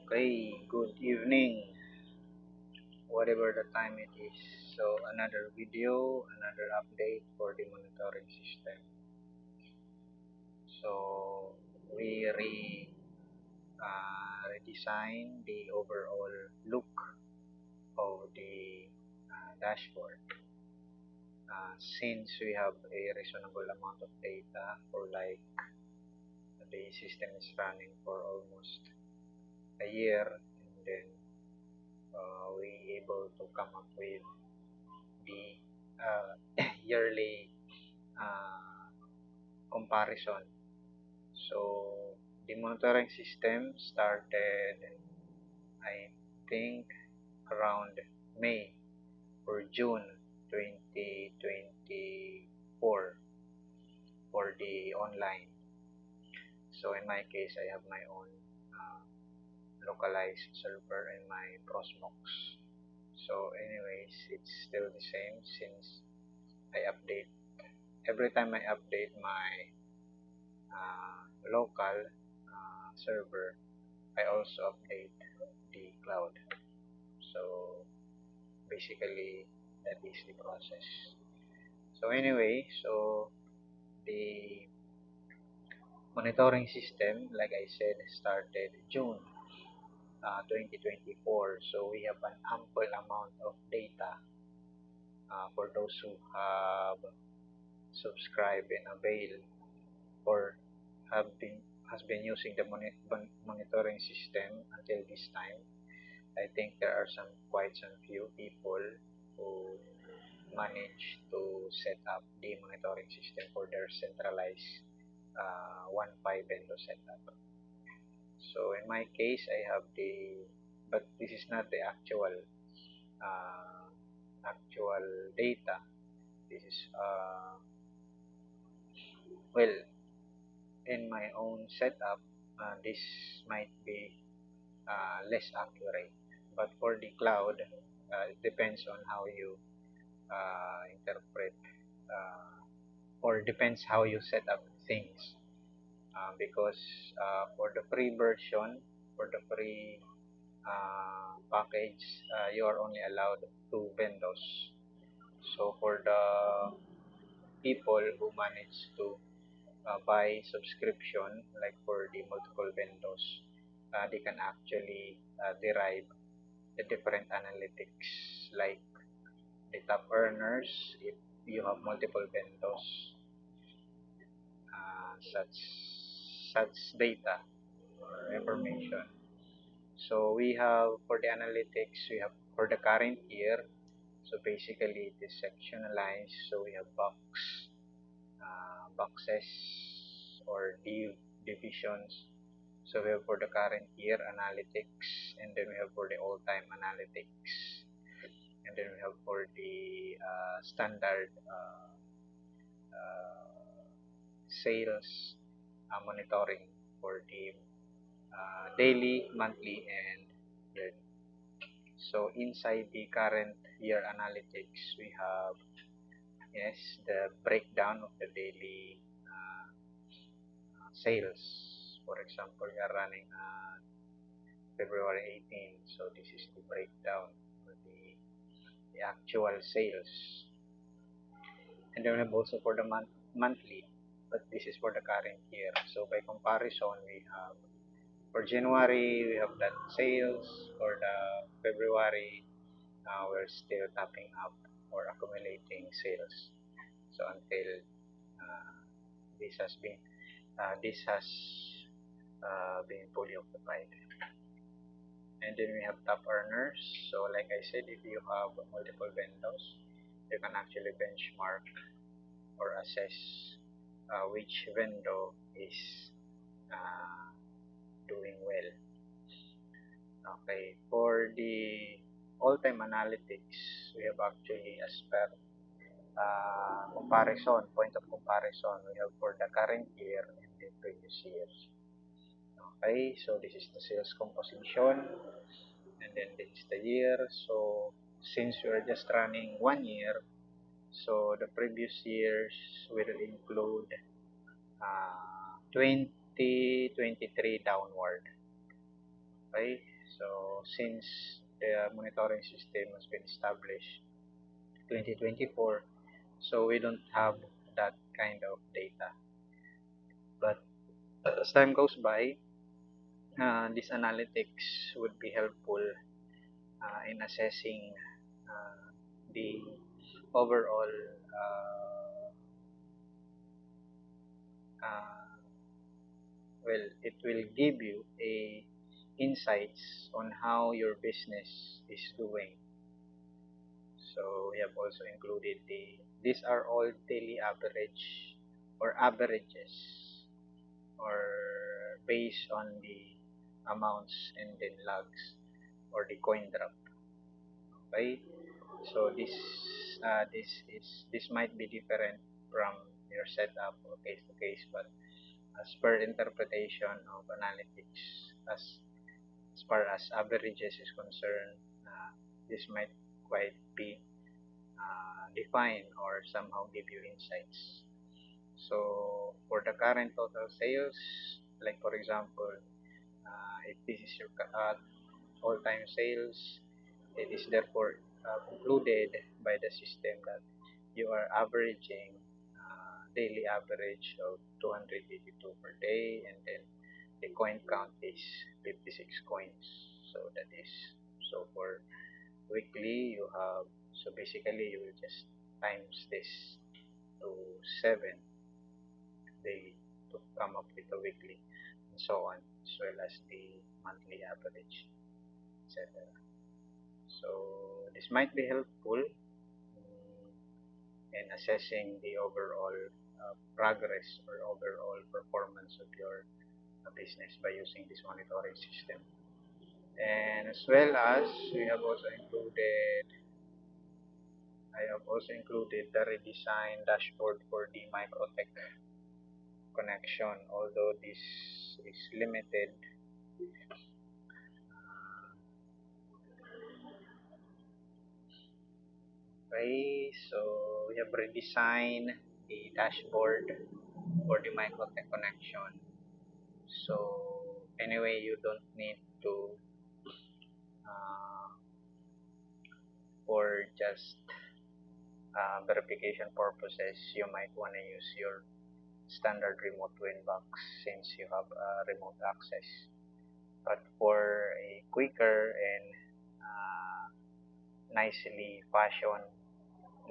Okay, good evening, whatever the time it is. So, another video, another update for the monitoring system. So, we redesigned the overall look of the dashboard. Since we have a reasonable amount of data for like the system is running for almost a year, and then we able to come up with the yearly uh, comparison. So the monitoring system started, I think, around May or June 2024 for the online. So in my case, I have my own uh, localized server and my Prosmox. So anyways, it's still the same since I update every time I update my local server, I also update the cloud. So basically, that is the process. So anyway, so the monitoring system, like I said, started June 2024. So we have an ample amount of data for those who have subscribed and availed or have been has been using the monitoring system until this time. I think there are quite some few people who manage to set up the monitoring system for their centralized 1.5 vendor setup. So in my case, I have but this is not the uh, actual data. This is well, in my own setup, this might be less accurate. But for the cloud, it depends on how you interpret or depends how you set up things. Because for the free version, for the free package, you are only allowed two vendors. So for the people who manage to buy subscription, like for the multiple vendors, they can actually derive the different analytics, like the top earners if you have multiple vendors, such data or information. So we have for the analytics, we have for the current year. So basically, it is sectionalized. So we have boxes or divisions. So we have for the current year analytics, and then we have for the all-time analytics, and then we have for the standard sales monitoring for the daily, monthly, and yearly. So inside the current year analytics, we have, yes, the breakdown of the daily sales. For example, we are running February 18, so this is the breakdown for the actual sales. And then we have also for the monthly, but this is for the current year. So by comparison, we have for January we have that sales. For the February, we're still topping up or accumulating sales. So until uh, this has been been fully occupied. And then we have top earners. So like I said, if you have multiple vendors, you can actually benchmark or assess which vendor is uh, doing well. Okay, for the all-time analytics, we have actually as per comparison, point of comparison, we have for the current year and the previous years. Okay, so this is the sales composition, and then this is the year. So since we are just running 1 year, so the previous years will include 2023 downward. Okay, So since the monitoring system has been established 2024, so we don't have that kind of data. But as time goes by, this analytics would be helpful in assessing uh, the overall uh, well, it will give you a insights on how your business is doing. So we have also included these are all daily average or averages or based on the amounts and then logs or the coin drop. Okay, so this might be different from your setup or case to case, but as per interpretation of analytics, as far as averages is concerned, this might quite be define or somehow give you insights. So for the current total sales, like for example, if this is your all-time sales, it is therefore concluded by the system that you are averaging daily average of 282 per day, and then the coin count is 56 coins. So that is so for weekly you have, so basically you will just times this to 7 daily to come up with a weekly and so on, as well as the monthly average, etc. So this might be helpful in assessing the overall progress or overall performance of your business by using this monitoring system. And as well as we have also included I have also included the redesigned dashboard for the MikroTik connection, although this is limited. Okay, so we have redesigned the dashboard for the MikroTik connection. So anyway, you don't need to uh, for just verification purposes, you might want to use your standard remote winbox since you have remote access. But for a quicker and nicely fashioned,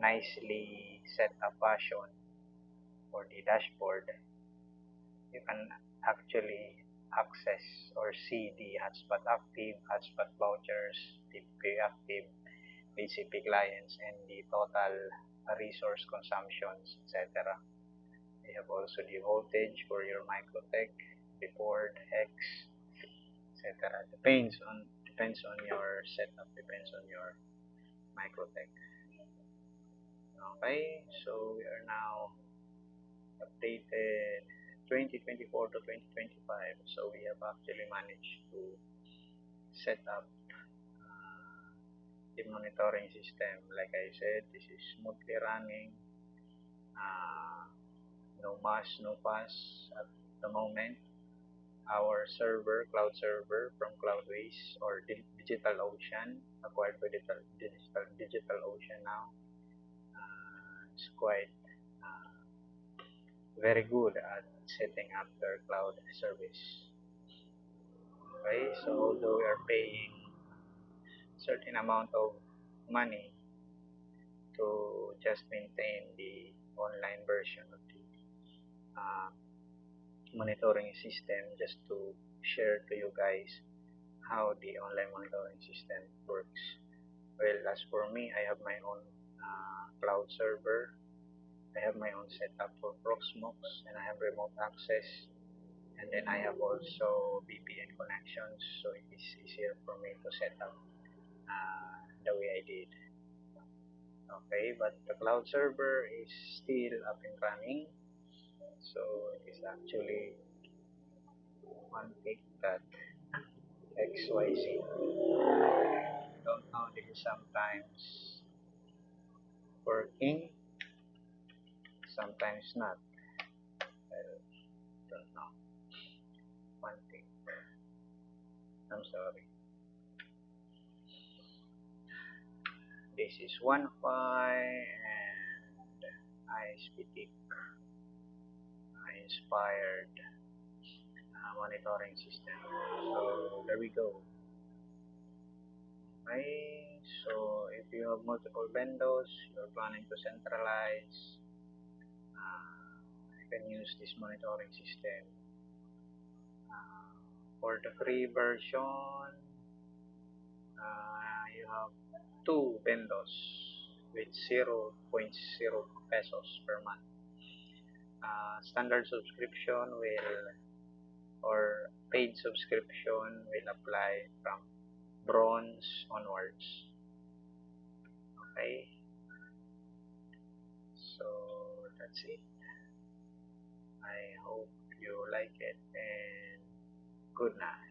nicely set up fashion for the dashboard, you can actually access or see the hotspot active, hotspot vouchers, TPP active, BCP clients, and the total resource consumptions, etc. You have also the voltage for your MikroTik, the board, hex, etc. Depends on your setup, depends on your MikroTik. Okay, so we are now updated 2024 to 2025. So we have actually managed to set up the monitoring system. Like I said, this is smoothly running. Uh, no mass, no pass at the moment. Our server, cloud server from Cloudways or Digital Ocean, acquired by Digital Ocean now, it's quite uh, very good at setting up their cloud service. Okay, so although we are paying certain amount of money to just maintain the online version of the uh, monitoring system, just to share to you guys how the online monitoring system works. Well, as for me, I have my own cloud server. I have my own setup for Proxmox, and I have remote access. And then I have also VPN connections, so it is easier for me to set up the way I did. Okay, but the cloud server is still up and running, so it is actually one thing that XYZ. Don't know, this is sometimes working, sometimes not. I don't know. One thing. I'm sorry. This is Wi-Fi and ISPTIC inspired monitoring system. So there we go. Okay, so if you have multiple vendors, you're planning to centralize, you can use this monitoring system. For the free version, you have two vendors with 0.0 pesos per month. Standard subscription will or paid subscription will apply from bronze onwards. Okay, so that's it. I hope you like it and good night.